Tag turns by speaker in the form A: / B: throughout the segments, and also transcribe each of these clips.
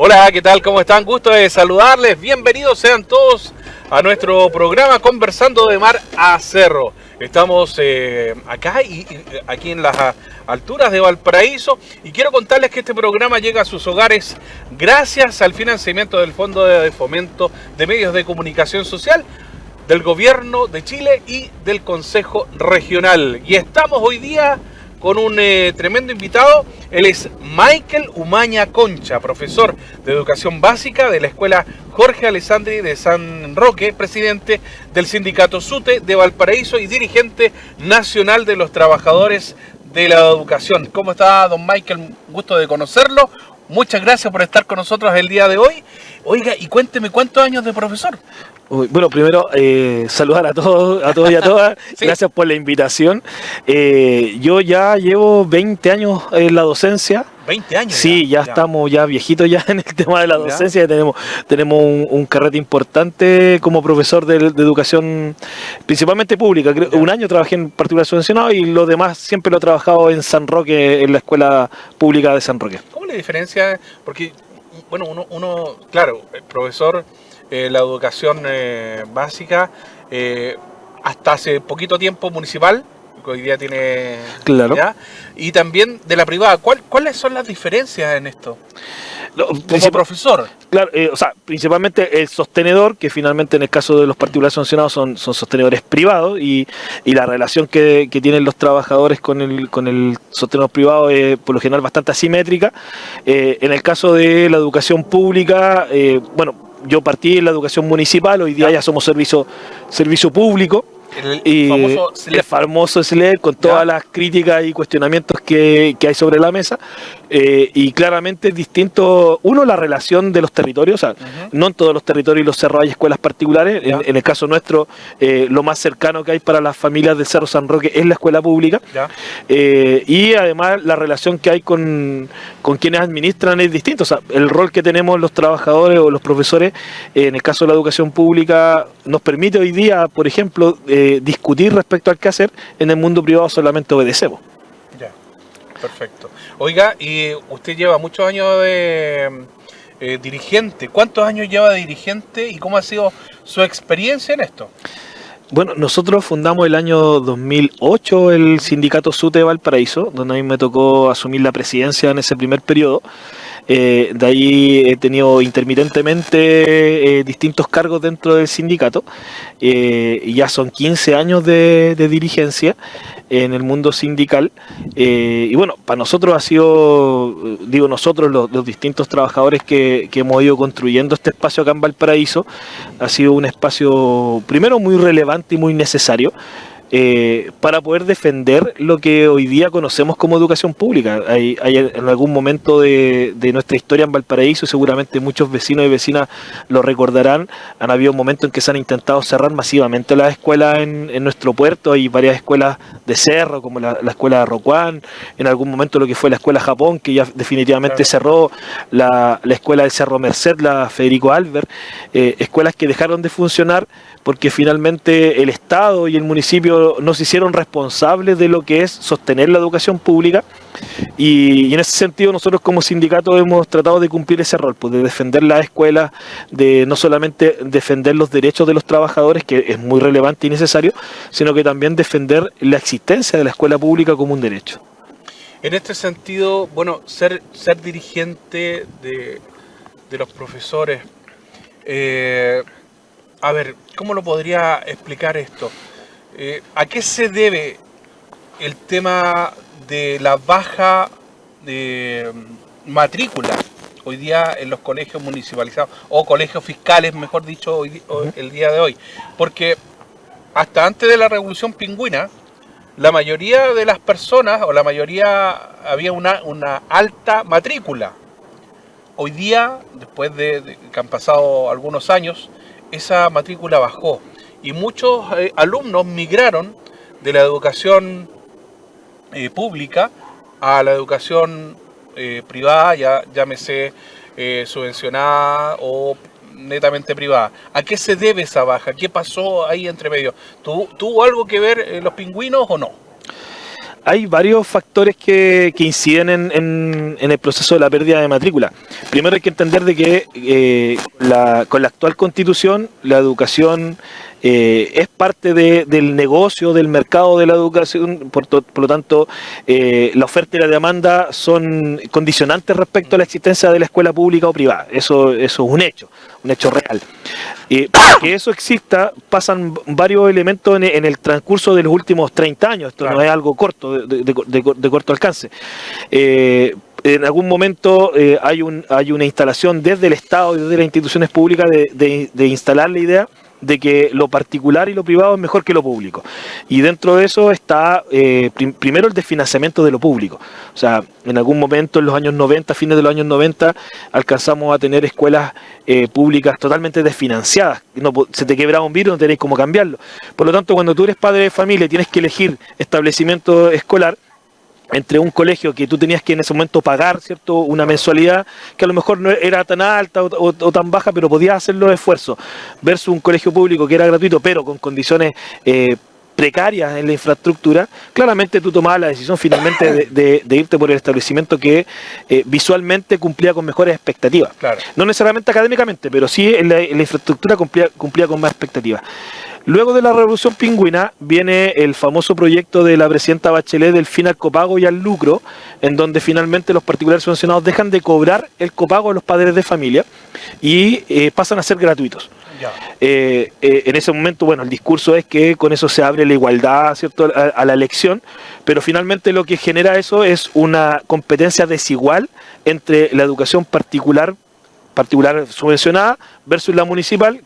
A: Hola, ¿qué tal? ¿Cómo están? Gusto de saludarles. Bienvenidos sean todos a nuestro programa Conversando de Mar a Cerro. Estamos acá y aquí en las alturas de Valparaíso y quiero contarles que este programa llega a sus hogares gracias al financiamiento del Fondo de Fomento de Medios de Comunicación Social del Gobierno de Chile y del Consejo Regional. Y estamos hoy día con un tremendo invitado. Él es Michael Umaña Concha, profesor de Educación Básica de la Escuela Jorge Alessandri de San Roque, presidente del sindicato SUTE de Valparaíso y dirigente nacional de los trabajadores de la educación. ¿Cómo está, don Michael? Gusto de conocerlo. Muchas gracias por estar con nosotros el día de hoy. Oiga, y cuénteme, ¿cuántos años de profesor?
B: Bueno, primero saludar a todos y a todas. Sí. Gracias por la invitación. Yo ya llevo 20 años en la docencia.
A: 20 años.
B: Sí, ya estamos ya viejitos ya en el tema de la docencia. Tenemos un carrete importante como profesor de educación, principalmente pública. Un año trabajé en particular subvencionado y lo demás siempre lo he trabajado en San Roque, en la escuela pública de San Roque.
A: ¿Cómo le diferencia? Porque, bueno, uno claro, el profesor, la educación básica, hasta hace poquito tiempo municipal, que hoy día tiene...
B: Claro.
A: ¿Ya? Y también de la privada. ¿Cuáles son las diferencias en esto? Como profesor.
B: Claro, o sea, principalmente el sostenedor, que finalmente en el caso de los particulares sancionados son sostenedores privados y la relación que tienen los trabajadores con el sostenedor privado es por lo general bastante asimétrica. En el caso de la educación pública, bueno, yo partí en la educación municipal, hoy día ya somos servicio público. El famoso SLED, con todas las críticas y cuestionamientos que hay sobre la mesa, y claramente es distinto, uno, la relación de los territorios, o sea, no en todos los territorios y los cerros hay escuelas particulares, en el caso nuestro, lo más cercano que hay para las familias del Cerro San Roque es la escuela pública, y además la relación que hay con quienes administran es distinto, o sea, el rol que tenemos los trabajadores o los profesores, en el caso de la educación pública, nos permite hoy día, por ejemplo, discutir respecto al qué hacer. En el mundo privado solamente obedecemos.
A: Ya, perfecto. Oiga, y usted lleva muchos años de dirigente. ¿Cuántos años lleva de dirigente y cómo ha sido su experiencia en esto?
B: Bueno, nosotros fundamos el año 2008 el sindicato SUTE de Valparaíso, donde a mí me tocó asumir la presidencia en ese primer periodo. De ahí he tenido intermitentemente distintos cargos dentro del sindicato. Y ya son 15 años de dirigencia en el mundo sindical. Y bueno, para nosotros ha sido, digo nosotros, los distintos trabajadores que hemos ido construyendo este espacio acá en Valparaíso, ha sido un espacio primero muy relevante y muy necesario. Para poder defender lo que hoy día conocemos como educación pública. Hay en algún momento de nuestra historia en Valparaíso, seguramente muchos vecinos y vecinas lo recordarán, han habido momentos en que se han intentado cerrar masivamente las escuelas en nuestro puerto. Hay varias escuelas de cerro, como la escuela de Rocuán, en algún momento lo que fue la escuela Japón, que ya definitivamente cerró, la escuela del Cerro Merced, la Federico Albert, escuelas que dejaron de funcionar porque finalmente el Estado y el municipio no se hicieron responsables de lo que es sostener la educación pública, y en ese sentido nosotros como sindicato hemos tratado de cumplir ese rol, pues de defender las escuelas, de no solamente defender los derechos de los trabajadores, que es muy relevante y necesario, sino que también defender la existencia de la escuela pública como un derecho.
A: En este sentido, bueno, ser dirigente de los profesores, a ver, ¿cómo lo podría explicar esto? ¿A qué se debe el tema de la baja matrícula hoy día en los colegios municipalizados o colegios fiscales, mejor dicho, el día de hoy? Porque hasta antes de la Revolución Pingüina, la mayoría de las personas, o la mayoría, había una alta matrícula. Hoy día, después de que han pasado algunos años, esa matrícula bajó y muchos alumnos migraron de la educación pública a la educación privada, ya llámese subvencionada o netamente privada. ¿A qué se debe esa baja? ¿Qué pasó ahí entre medio? ¿Tuvo algo que ver los pingüinos o no?
B: Hay varios factores que inciden en el proceso de la pérdida de matrícula. Primero hay que entender de que con la actual constitución la educación es parte del negocio, del mercado de la educación, por lo tanto la oferta y la demanda son condicionantes respecto a la existencia de la escuela pública o privada. Eso es un hecho real. Para que eso exista pasan varios elementos en el transcurso de los últimos 30 años, esto claro. No es algo corto, de corto alcance. En algún momento hay una instalación desde el Estado y desde las instituciones públicas de instalar la idea de que lo particular y lo privado es mejor que lo público. Y dentro de eso está primero el desfinanciamiento de lo público. O sea, en algún momento en los años 90, fines de los años 90, alcanzamos a tener escuelas públicas totalmente desfinanciadas. No, se te quebraba un virus, no tenéis cómo cambiarlo. Por lo tanto, cuando tú eres padre de familia y tienes que elegir establecimiento escolar, entre un colegio que tú tenías que en ese momento pagar, ¿cierto?, una mensualidad que a lo mejor no era tan alta o tan baja, pero podías hacer los esfuerzos, versus un colegio público que era gratuito, pero con condiciones precarias en la infraestructura, claramente tú tomabas la decisión finalmente de irte por el establecimiento que visualmente cumplía con mejores expectativas. Claro. No necesariamente académicamente, pero sí en la infraestructura cumplía con más expectativas. Luego de la Revolución Pingüina viene el famoso proyecto de la presidenta Bachelet del fin al copago y al lucro, en donde finalmente los particulares subvencionados dejan de cobrar el copago a los padres de familia y pasan a ser gratuitos. En ese momento, bueno, el discurso es que con eso se abre la igualdad, ¿cierto?, a la elección, pero finalmente lo que genera eso es una competencia desigual entre la educación particular subvencionada versus la municipal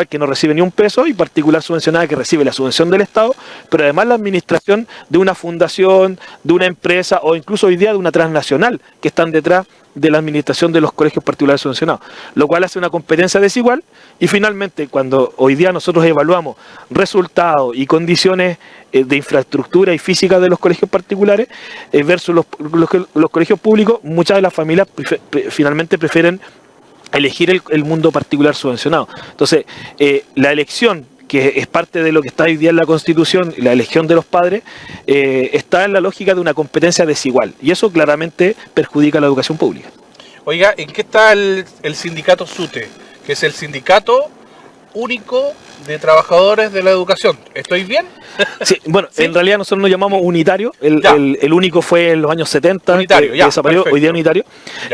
B: que no recibe ni un peso, y particular subvencionada que recibe la subvención del Estado, pero además la administración de una fundación, de una empresa o incluso hoy día de una transnacional que están detrás de la administración de los colegios particulares subvencionados, lo cual hace una competencia desigual. Y finalmente, cuando hoy día nosotros evaluamos resultados y condiciones de infraestructura y física de los colegios particulares versus los colegios públicos, muchas de las familias finalmente prefieren elegir el mundo particular subvencionado. Entonces, la elección, que es parte de lo que está hoy día en la Constitución, la elección de los padres, está en la lógica de una competencia desigual, y eso claramente perjudica la educación pública.
A: Oiga, ¿en qué está el sindicato SUTE, que es el sindicato único de trabajadores de la educación? ¿Estoy bien?
B: Sí, bueno, ¿sí? En realidad nosotros nos llamamos unitario, el único fue en los años 70, unitario, que desapareció, hoy día unitario,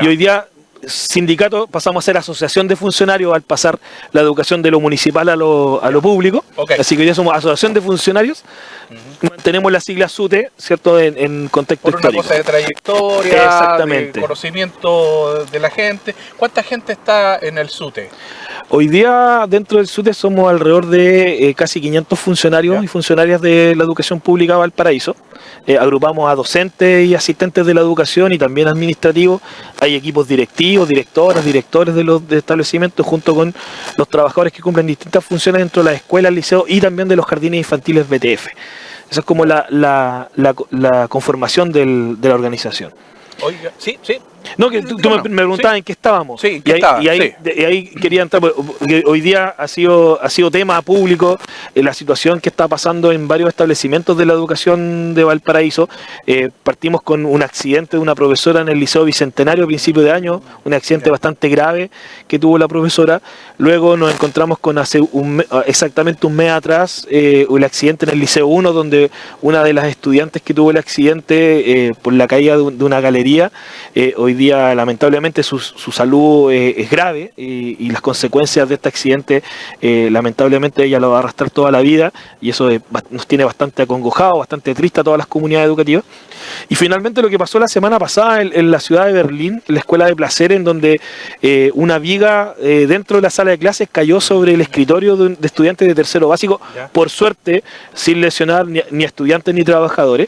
B: y hoy día sindicato pasamos a ser asociación de funcionarios al pasar la educación de lo municipal a lo público. Okay. Así que hoy día somos asociación de funcionarios. Mantenemos la sigla SUTE, ¿cierto?, en contexto histórico.
A: Por una cosa de trayectoria, de conocimiento de la gente. ¿Cuánta gente está en el SUTE?
B: Hoy día dentro del SUTE somos alrededor de casi 500 funcionarios y funcionarias de la educación pública de Valparaíso. Agrupamos a docentes y asistentes de la educación y también administrativos. Hay equipos directivos, directoras, directores de establecimientos, junto con los trabajadores que cumplen distintas funciones dentro de las escuelas, liceos y también de los jardines infantiles BTF. Esa es como la conformación de la organización.
A: Oiga, sí.
B: No, que tú me preguntabas, ¿sí?, en qué estábamos.
A: Sí,
B: y ahí quería entrar, porque hoy día ha sido tema público la situación que está pasando en varios establecimientos de la educación de Valparaíso. Partimos con un accidente de una profesora en el Liceo Bicentenario a principio de año, un accidente bastante grave que tuvo la profesora. Luego nos encontramos con exactamente un mes atrás el accidente en el Liceo 1, donde una de las estudiantes que tuvo el accidente por la caída de una galería, hoy día lamentablemente su salud es grave, y las consecuencias de este accidente lamentablemente ella lo va a arrastrar toda la vida, y eso nos tiene bastante acongojados, bastante triste a todas las comunidades educativas. Y finalmente lo que pasó la semana pasada en la ciudad de Berlín, en la escuela de Placer, en donde una viga dentro de la sala de clases cayó sobre el escritorio de estudiantes de tercero básico, por suerte sin lesionar ni a estudiantes ni trabajadores.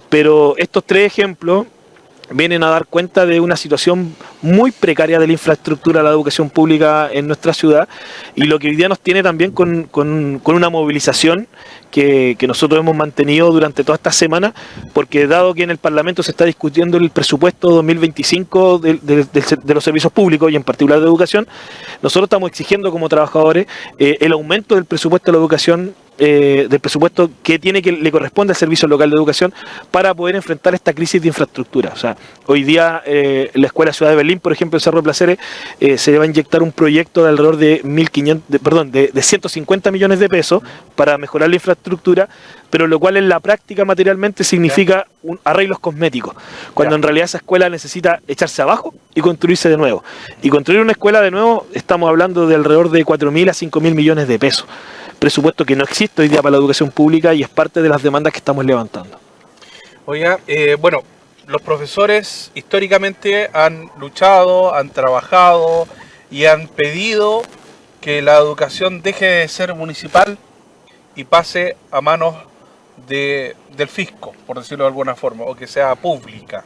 B: Pero estos tres ejemplos vienen a dar cuenta de una situación muy precaria de la infraestructura de la educación pública en nuestra ciudad, y lo que hoy día nos tiene también con una movilización que nosotros hemos mantenido durante toda esta semana, porque dado que en el Parlamento se está discutiendo el presupuesto 2025 de los servicios públicos y en particular de educación, nosotros estamos exigiendo como trabajadores el aumento del presupuesto de la educación del presupuesto que le corresponde al Servicio Local de Educación para poder enfrentar esta crisis de infraestructura. O sea, hoy día la Escuela Ciudad de Berlín, por ejemplo, en Cerro de Placeres, se va a inyectar un proyecto de alrededor de 150 millones de pesos para mejorar la infraestructura, pero lo cual en la práctica materialmente significa arreglos cosméticos, cuando en realidad esa escuela necesita echarse abajo y construirse de nuevo. Y construir una escuela de nuevo, estamos hablando de alrededor de 4.000 a 5.000 millones de pesos. Presupuesto que no existe hoy día para la educación pública y es parte de las demandas que estamos levantando.
A: Oiga, bueno, los profesores históricamente han luchado, han trabajado y han pedido que la educación deje de ser municipal y pase a manos del fisco, por decirlo de alguna forma, o que sea pública.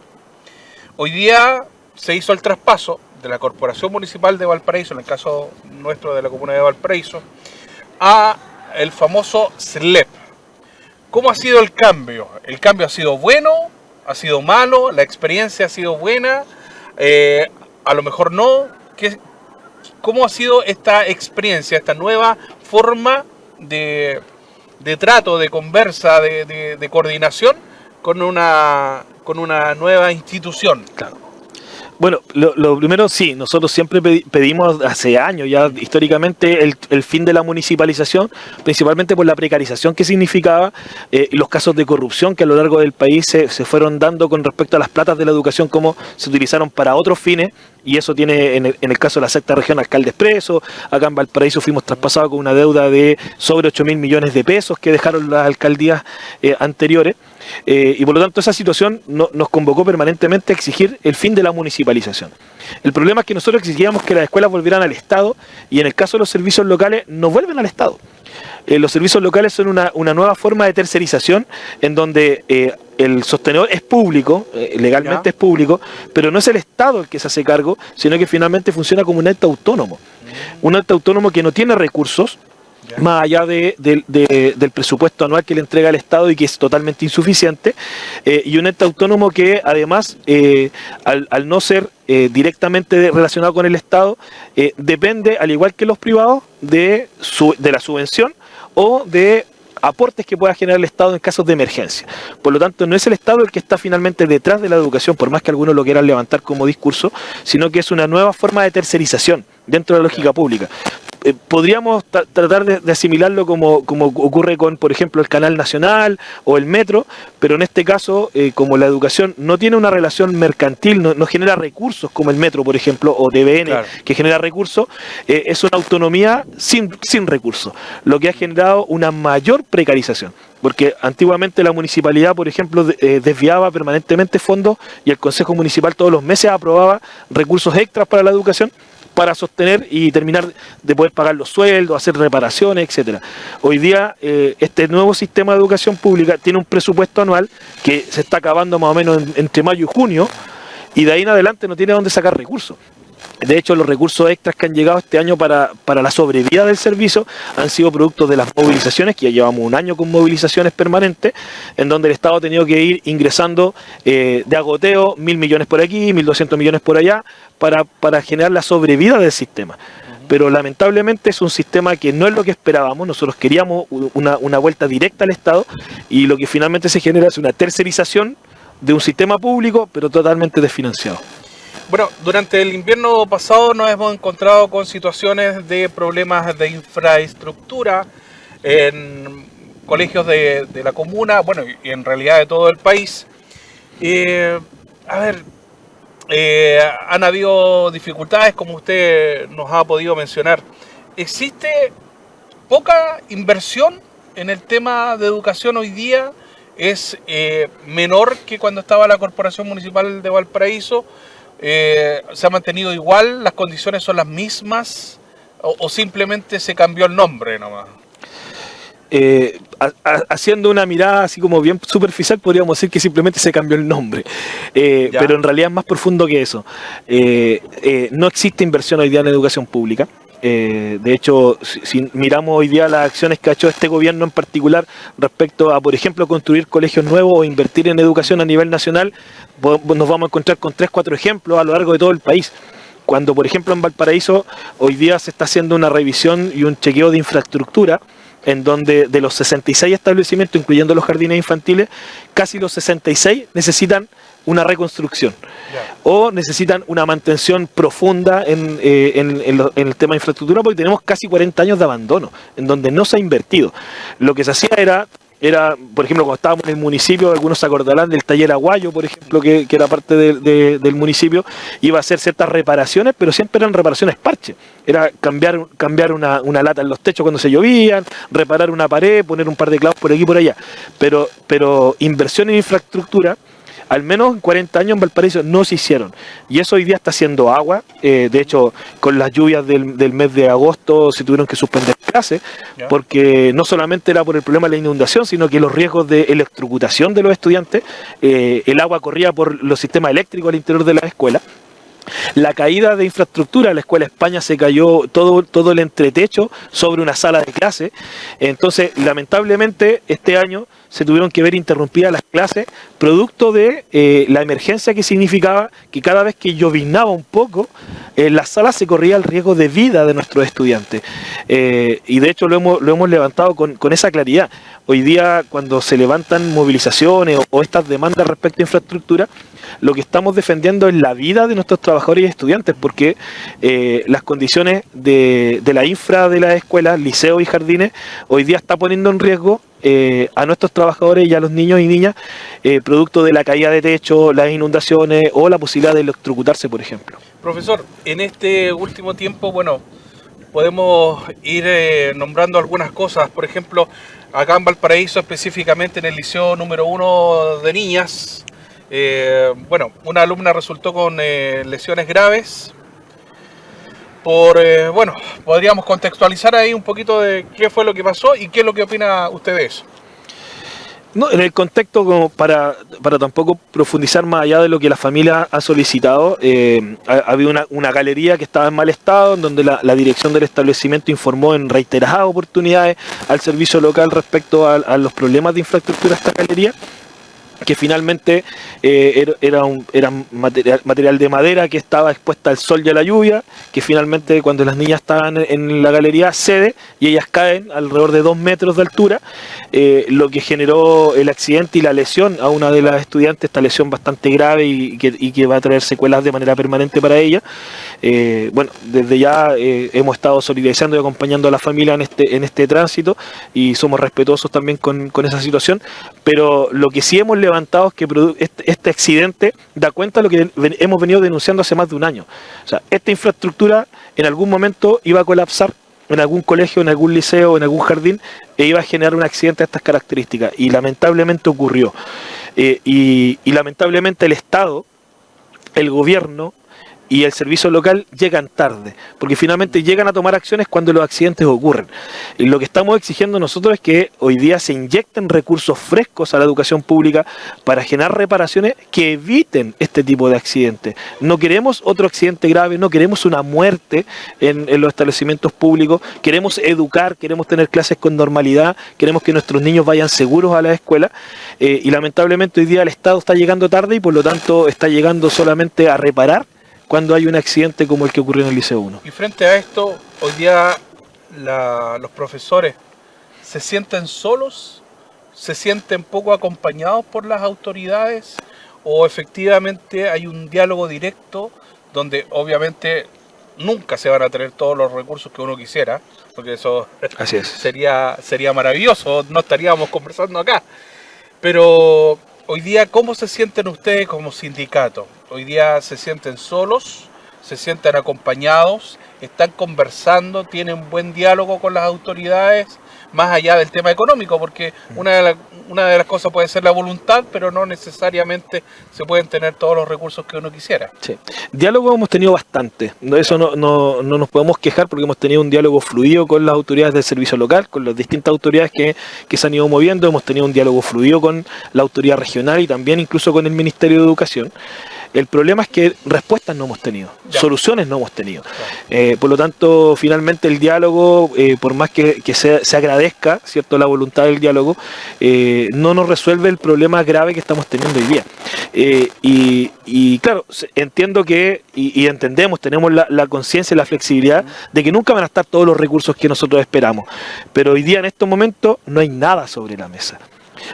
A: Hoy día se hizo el traspaso de la Corporación Municipal de Valparaíso, en el caso nuestro de la comuna de Valparaíso, a el famoso SLEP. ¿Cómo ha sido el cambio? ¿El cambio ha sido bueno? ¿Ha sido malo? ¿La experiencia ha sido buena? A lo mejor no. ¿Cómo ha sido esta experiencia, esta nueva forma de trato, de conversa, de coordinación con una nueva institución?
B: Claro. Bueno, lo primero, sí, nosotros siempre pedimos hace años ya históricamente el fin de la municipalización, principalmente por la precarización que significaba y los casos de corrupción que a lo largo del país se fueron dando con respecto a las platas de la educación, cómo se utilizaron para otros fines, y eso tiene en el caso de la sexta región alcaldes presos. Acá en Valparaíso fuimos traspasados con una deuda de sobre 8.000 millones de pesos que dejaron las alcaldías anteriores. Y por lo tanto esa situación nos convocó permanentemente a exigir el fin de la municipalización. El problema es que nosotros exigíamos que las escuelas volvieran al Estado, y en el caso de los servicios locales no vuelven al Estado. Los servicios locales son una nueva forma de tercerización en donde el sostenedor es público, legalmente es público, pero no es el Estado el que se hace cargo, sino que finalmente funciona como un ente autónomo. Un ente autónomo que no tiene recursos, más allá del presupuesto anual que le entrega el Estado y que es totalmente insuficiente, y un ente autónomo que además, al no ser directamente relacionado con el Estado, depende, al igual que los privados, de la subvención o de aportes que pueda generar el Estado en casos de emergencia. Por lo tanto, no es el Estado el que está finalmente detrás de la educación, por más que algunos lo quieran levantar como discurso, sino que es una nueva forma de tercerización dentro de la lógica pública. Podríamos tratar de asimilarlo como ocurre con, por ejemplo, el Canal Nacional o el Metro, pero en este caso, como la educación no tiene una relación mercantil, no genera recursos como el Metro, por ejemplo, o TVN, claro, que genera recursos, es una autonomía sin recursos, lo que ha generado una mayor precarización. Porque antiguamente la municipalidad, por ejemplo, desviaba permanentemente fondos y el Consejo Municipal todos los meses aprobaba recursos extras para la educación, para sostener y terminar de poder pagar los sueldos, hacer reparaciones, etcétera. Hoy día este nuevo sistema de educación pública tiene un presupuesto anual que se está acabando más o menos entre mayo y junio, y de ahí en adelante no tiene dónde sacar recursos. De hecho, los recursos extras que han llegado este año para la sobrevida del servicio han sido productos de las movilizaciones, que ya llevamos un año con movilizaciones permanentes, en donde el Estado ha tenido que ir ingresando de agoteo 1.000 millones por aquí, 1.200 millones por allá, para generar la sobrevida del sistema. Pero lamentablemente es un sistema que no es lo que esperábamos. Nosotros queríamos una vuelta directa al Estado, y lo que finalmente se genera es una tercerización de un sistema público, pero totalmente desfinanciado.
A: Bueno, durante el invierno pasado nos hemos encontrado con situaciones de problemas de infraestructura en colegios de la comuna, bueno, y en realidad de todo el país. Han habido dificultades, como usted nos ha podido mencionar. ¿Existe poca inversión en el tema de educación hoy día? ¿Es menor que cuando estaba la Corporación Municipal de Valparaíso? ¿Se ha mantenido igual? ¿Las condiciones son las mismas? ¿O simplemente se cambió el nombre nomás?
B: Haciendo una mirada así como bien superficial, podríamos decir que simplemente se cambió el nombre, pero en realidad es más profundo que eso. No existe inversión hoy día en educación pública. De hecho, si miramos hoy día las acciones que ha hecho este gobierno en particular respecto a, por ejemplo, construir colegios nuevos o invertir en educación a nivel nacional, nos vamos a encontrar con 3-4 ejemplos a lo largo de todo el país. Cuando, por ejemplo, en Valparaíso hoy día se está haciendo una revisión y un chequeo de infraestructura en donde de los 66 establecimientos, incluyendo los jardines infantiles, casi los 66 necesitan una reconstrucción o necesitan una mantención profunda en el tema de infraestructura, porque tenemos casi 40 años de abandono, en donde no se ha invertido. Lo que se hacía era, por ejemplo, cuando estábamos en el municipio, algunos se acordarán del taller Aguayo, por ejemplo, que era parte del municipio, iba a hacer ciertas reparaciones, pero siempre eran reparaciones parche. Era cambiar una lata en los techos cuando se llovían, reparar una pared, poner un par de clavos por aquí y por allá. Pero inversión en infraestructura, al menos en 40 años en Valparaíso no se hicieron. Y eso hoy día está haciendo agua. De hecho, con las lluvias del mes de agosto se tuvieron que suspender clases, porque no solamente era por el problema de la inundación, sino que los riesgos de electrocutación de los estudiantes, el agua corría por los sistemas eléctricos al interior de la escuela. La caída de infraestructura, la Escuela España se cayó todo el entretecho sobre una sala de clase. Entonces, lamentablemente, este año se tuvieron que ver interrumpidas las clases, producto de la emergencia que significaba que cada vez que lloviznaba un poco, en las salas se corría el riesgo de vida de nuestros estudiantes. Y de hecho lo hemos levantado con esa claridad. Hoy día, cuando se levantan movilizaciones o estas demandas respecto a infraestructura, lo que estamos defendiendo es la vida de nuestros trabajadores y estudiantes, porque las condiciones de la infra de las escuelas, liceos y jardines, hoy día está poniendo en riesgo a nuestros trabajadores y a los niños y niñas, producto de la caída de techo, las inundaciones o la posibilidad de electrocutarse, por ejemplo.
A: Profesor, en este último tiempo, bueno, podemos ir nombrando algunas cosas. Por ejemplo, acá en Valparaíso, específicamente en el liceo número 1 de niñas, bueno, una alumna resultó con lesiones graves. Bueno, podríamos contextualizar ahí un poquito de qué fue lo que pasó y qué es lo que opina usted de eso.
B: No, en el contexto, como para tampoco profundizar más allá de lo que la familia ha solicitado, había una galería que estaba en mal estado, en donde la dirección del establecimiento informó en reiteradas oportunidades al servicio local respecto a los problemas de infraestructura de esta galería, que finalmente era material de madera que estaba expuesta al sol y a la lluvia, que finalmente cuando las niñas estaban en la galería cede y ellas caen alrededor de 2 metros de altura, lo que generó el accidente y la lesión a una de las estudiantes, esta lesión bastante grave y que va a traer secuelas de manera permanente para ella. Bueno, desde ya hemos estado solidarizando y acompañando a la familia en este tránsito, y somos respetuosos también con esa situación, pero lo que sí hemos levantado es que este accidente da cuenta de lo que hemos venido denunciando hace más de un año. O sea, esta infraestructura en algún momento iba a colapsar en algún colegio, en algún liceo, en algún jardín, e iba a generar un accidente de estas características, y lamentablemente ocurrió. Y lamentablemente el Estado, el gobierno y el servicio local llegan tarde, porque finalmente llegan a tomar acciones cuando los accidentes ocurren. Y lo que estamos exigiendo nosotros es que hoy día se inyecten recursos frescos a la educación pública para generar reparaciones que eviten este tipo de accidentes. No queremos otro accidente grave, no queremos una muerte en los establecimientos públicos, queremos educar, queremos tener clases con normalidad, queremos que nuestros niños vayan seguros a la escuela, y lamentablemente hoy día el Estado está llegando tarde y por lo tanto está llegando solamente a reparar cuando hay un accidente como el que ocurrió en el Liceo 1.
A: Y frente a esto, hoy día los profesores se sienten solos, se sienten poco acompañados por las autoridades, o efectivamente hay un diálogo directo donde obviamente nunca se van a tener todos los recursos que uno quisiera, porque eso
B: Así es.
A: sería maravilloso, no estaríamos conversando acá. Pero hoy día, ¿cómo se sienten ustedes como sindicato? Hoy día se sienten solos, se sienten acompañados, están conversando, tienen buen diálogo con las autoridades, más allá del tema económico, porque una de las cosas puede ser la voluntad, pero no necesariamente se pueden tener todos los recursos que uno quisiera.
B: Sí. Diálogo hemos tenido bastante, eso no nos podemos quejar, porque hemos tenido un diálogo fluido con las autoridades del servicio local, con las distintas autoridades que se han ido moviendo. Hemos tenido un diálogo fluido con la autoridad regional y también incluso con el Ministerio de Educación. El problema es que respuestas no hemos tenido,
A: Ya.
B: soluciones no hemos tenido.
A: Claro.
B: Por lo tanto, finalmente el diálogo, por más que se agradezca, ¿cierto?, la voluntad del diálogo, no nos resuelve el problema grave que estamos teniendo hoy día. Y claro, entiendo que, y entendemos, tenemos la conciencia y la flexibilidad de que nunca van a estar todos los recursos que nosotros esperamos. Pero hoy día, en estos momentos, no hay nada sobre la mesa.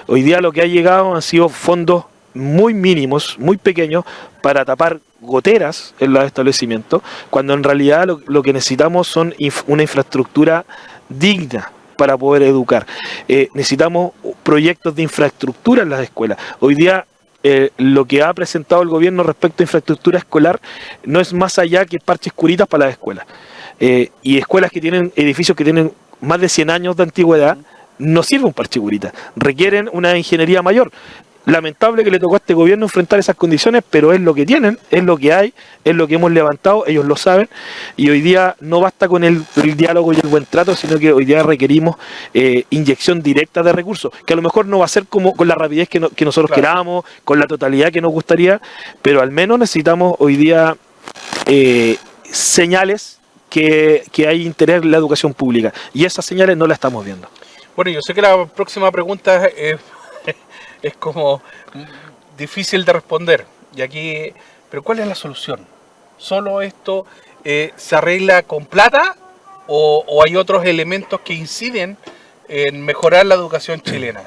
B: Hoy día lo que ha llegado han sido fondos muy mínimos, muy pequeños, para tapar goteras en los establecimientos, cuando en realidad lo que necesitamos son una infraestructura digna para poder educar. Necesitamos proyectos de infraestructura en las escuelas. Hoy día lo que ha presentado el gobierno respecto a infraestructura escolar no es más allá que parches curitas para las escuelas. Y escuelas que tienen edificios que tienen más de 100 años de antigüedad, no sirve un parche curita, requieren una ingeniería mayor. Lamentable que le tocó a este gobierno enfrentar esas condiciones, pero es lo que tienen, es lo que hay, es lo que hemos levantado, ellos lo saben, y hoy día no basta con el diálogo y el buen trato, sino que hoy día requerimos inyección directa de recursos, que a lo mejor no va a ser como con la rapidez que nosotros
A: Claro.
B: queramos, con la totalidad que nos gustaría, pero al menos necesitamos hoy día señales que hay interés en la educación pública, y esas señales no las estamos viendo.
A: Bueno, yo sé que la próxima pregunta es como difícil de responder. Y aquí, pero ¿cuál es la solución? ¿Solo esto se arregla con plata o hay otros elementos que inciden en mejorar la educación chilena?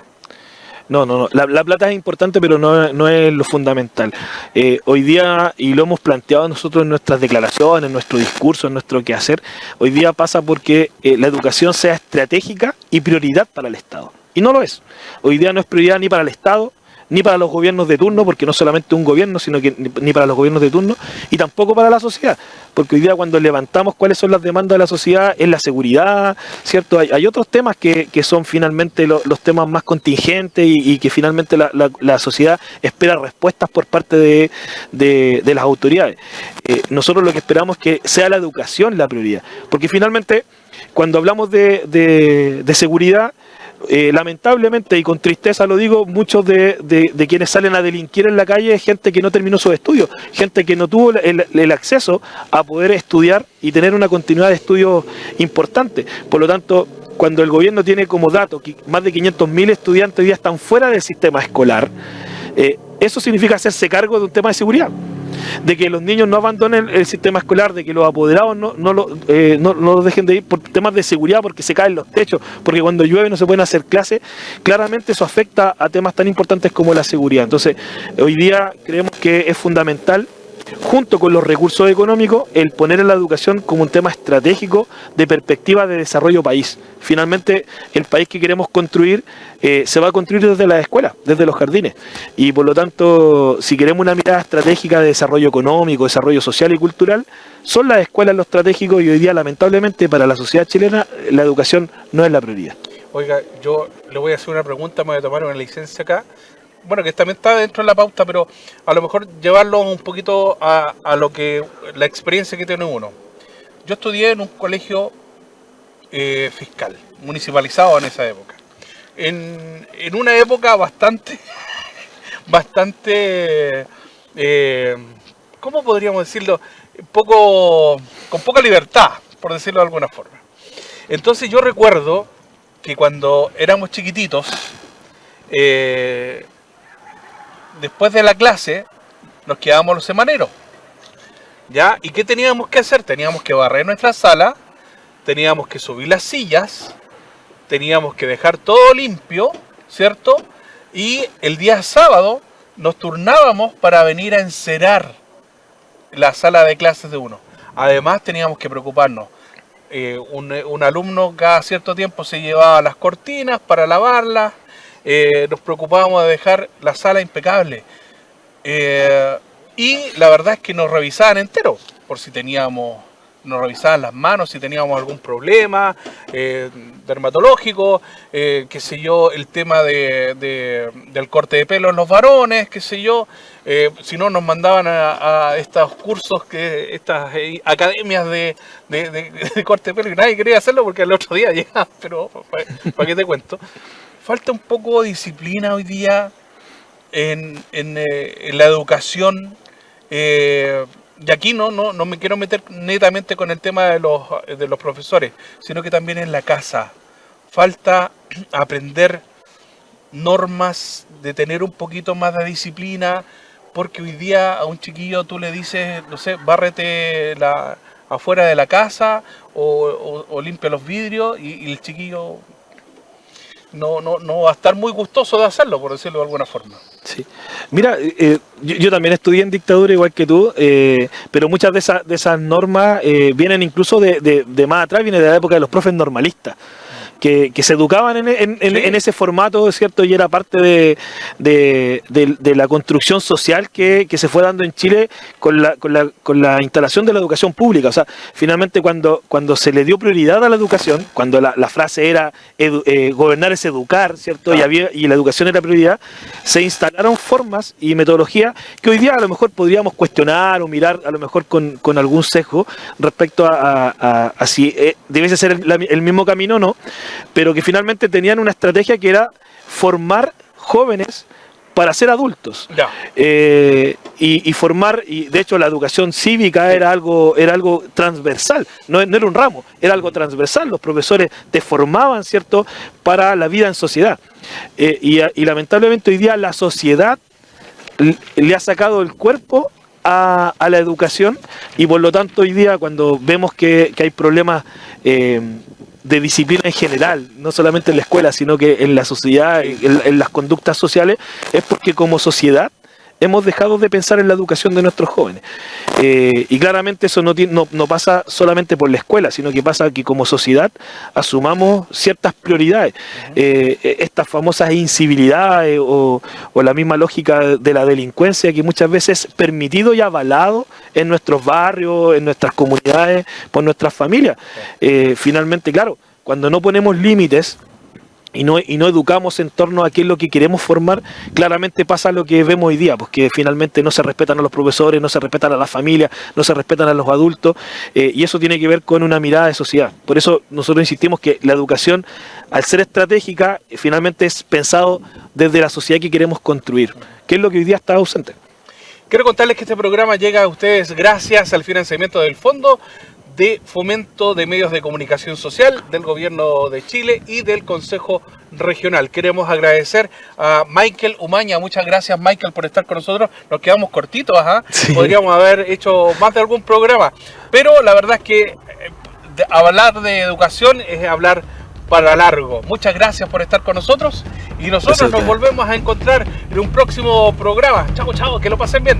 B: No. La plata es importante, pero no es lo fundamental. Hoy día, y lo hemos planteado nosotros en nuestras declaraciones, en nuestro discurso, en nuestro quehacer, hoy día pasa porque la educación sea estratégica y prioridad para el Estado. Y no lo es. Hoy día no es prioridad ni para el Estado, ni para los gobiernos de turno, porque no solamente un gobierno, sino que ni para los gobiernos de turno, y tampoco para la sociedad. Porque hoy día cuando levantamos cuáles son las demandas de la sociedad, es la seguridad, ¿cierto? Hay otros temas que son finalmente los temas más contingentes y que finalmente la sociedad espera respuestas por parte de las autoridades. Nosotros lo que esperamos es que sea la educación la prioridad. Porque finalmente, cuando hablamos de seguridad, lamentablemente y con tristeza lo digo, muchos de quienes salen a delinquir en la calle es gente que no terminó sus estudios, gente que no tuvo el acceso a poder estudiar y tener una continuidad de estudios importante. Por lo tanto, cuando el gobierno tiene como dato que más de 500.000 estudiantes hoy día están fuera del sistema escolar, eso significa hacerse cargo de un tema de seguridad, de que los niños no abandonen el sistema escolar, de que los apoderados no los dejen de ir por temas de seguridad, porque se caen los techos, porque cuando llueve no se pueden hacer clases. Claramente eso afecta a temas tan importantes como la seguridad. Entonces, hoy día creemos que es fundamental, junto con los recursos económicos, el poner a la educación como un tema estratégico de perspectiva de desarrollo país. Finalmente, el país que queremos construir se va a construir desde las escuelas, desde los jardines. Y por lo tanto, si queremos una mirada estratégica de desarrollo económico, desarrollo social y cultural, son las escuelas los estratégicos, y hoy día, lamentablemente, para la sociedad chilena, la educación no es la prioridad.
A: Oiga, yo le voy a hacer una pregunta, me voy a tomar una licencia acá. Bueno, que también está dentro de la pauta, pero a lo mejor llevarlo un poquito a lo que la experiencia que tiene uno. Yo estudié en un colegio fiscal, municipalizado en esa época. En una época bastante, ¿cómo podríamos decirlo? Con poca libertad, por decirlo de alguna forma. Entonces yo recuerdo que cuando éramos chiquititos, después de la clase nos quedábamos los semaneros, ¿ya? ¿Y qué teníamos que hacer? Teníamos que barrer nuestra sala, teníamos que subir las sillas, teníamos que dejar todo limpio, ¿cierto? Y el día sábado nos turnábamos para venir a encerar la sala de clases de uno. Además teníamos que preocuparnos. Un alumno cada cierto tiempo se llevaba las cortinas para lavarlas. Nos preocupábamos de dejar la sala impecable. Y la verdad es que nos revisaban entero, por si nos revisaban las manos, si teníamos algún problema dermatológico, qué sé yo, el tema del corte de pelo en los varones, qué sé yo. Si no, nos mandaban a estos cursos, estas academias de corte de pelo, y nadie quería hacerlo porque el otro día llegaba, pero ¿para qué te cuento? Falta un poco de disciplina hoy día en la educación Y aquí no me quiero meter netamente con el tema de los profesores, sino que también en la casa. Falta aprender normas, de tener un poquito más de disciplina, porque hoy día a un chiquillo tú le dices, no sé, bárrete afuera de la casa o limpia los vidrios y el chiquillo no va a estar muy gustoso de hacerlo, por decirlo de alguna forma.
B: Sí. Mira, yo también estudié en dictadura igual que tú, pero muchas de esas normas vienen incluso de más atrás, viene de la época de los profes normalistas. Que se educaban en ese formato, ¿cierto? Y era parte de la construcción social que se fue dando en Chile con la instalación de la educación pública. O sea, finalmente cuando se le dio prioridad a la educación, cuando la frase era gobernar es educar, ¿cierto? Y la educación era prioridad, se instalaron formas y metodologías que hoy día a lo mejor podríamos cuestionar o mirar a lo mejor con algún sesgo respecto a si debiese ser el mismo camino o no, pero que finalmente tenían una estrategia que era formar jóvenes para ser adultos. Y formar, y de hecho la educación cívica era algo transversal, no era un ramo, era algo transversal. Los profesores te formaban, ¿cierto?, para la vida en sociedad. Y lamentablemente hoy día la sociedad le ha sacado el cuerpo a la educación, y por lo tanto hoy día cuando vemos que hay problemas de disciplina en general, no solamente en la escuela, sino que en la sociedad, en las conductas sociales, es porque como sociedad hemos dejado de pensar en la educación de nuestros jóvenes. Y claramente eso no pasa solamente por la escuela, sino que pasa que como sociedad asumamos ciertas prioridades. Estas famosas incivilidades o la misma lógica de la delincuencia que muchas veces es permitido y avalado en nuestros barrios, en nuestras comunidades, por nuestras familias. Finalmente, claro, cuando no ponemos límites y no educamos en torno a qué es lo que queremos formar, claramente pasa lo que vemos hoy día, porque finalmente no se respetan a los profesores, no se respetan a las familias, no se respetan a los adultos, y eso tiene que ver con una mirada de sociedad. Por eso nosotros insistimos que la educación, al ser estratégica, finalmente es pensado desde la sociedad que queremos construir, que es lo que hoy día está ausente.
A: Quiero contarles que este programa llega a ustedes gracias al financiamiento del Fondo de Fomento de Medios de Comunicación Social del Gobierno de Chile y del Consejo Regional. Queremos agradecer a Michael Umaña. Muchas gracias, Michael, por estar con nosotros. Nos quedamos cortitos, sí. Podríamos haber hecho más de algún programa, pero la verdad es que hablar de educación es hablar para largo. Muchas gracias por estar con nosotros y nosotros nos volvemos a encontrar en un próximo programa. Chao, chao, que lo pasen bien.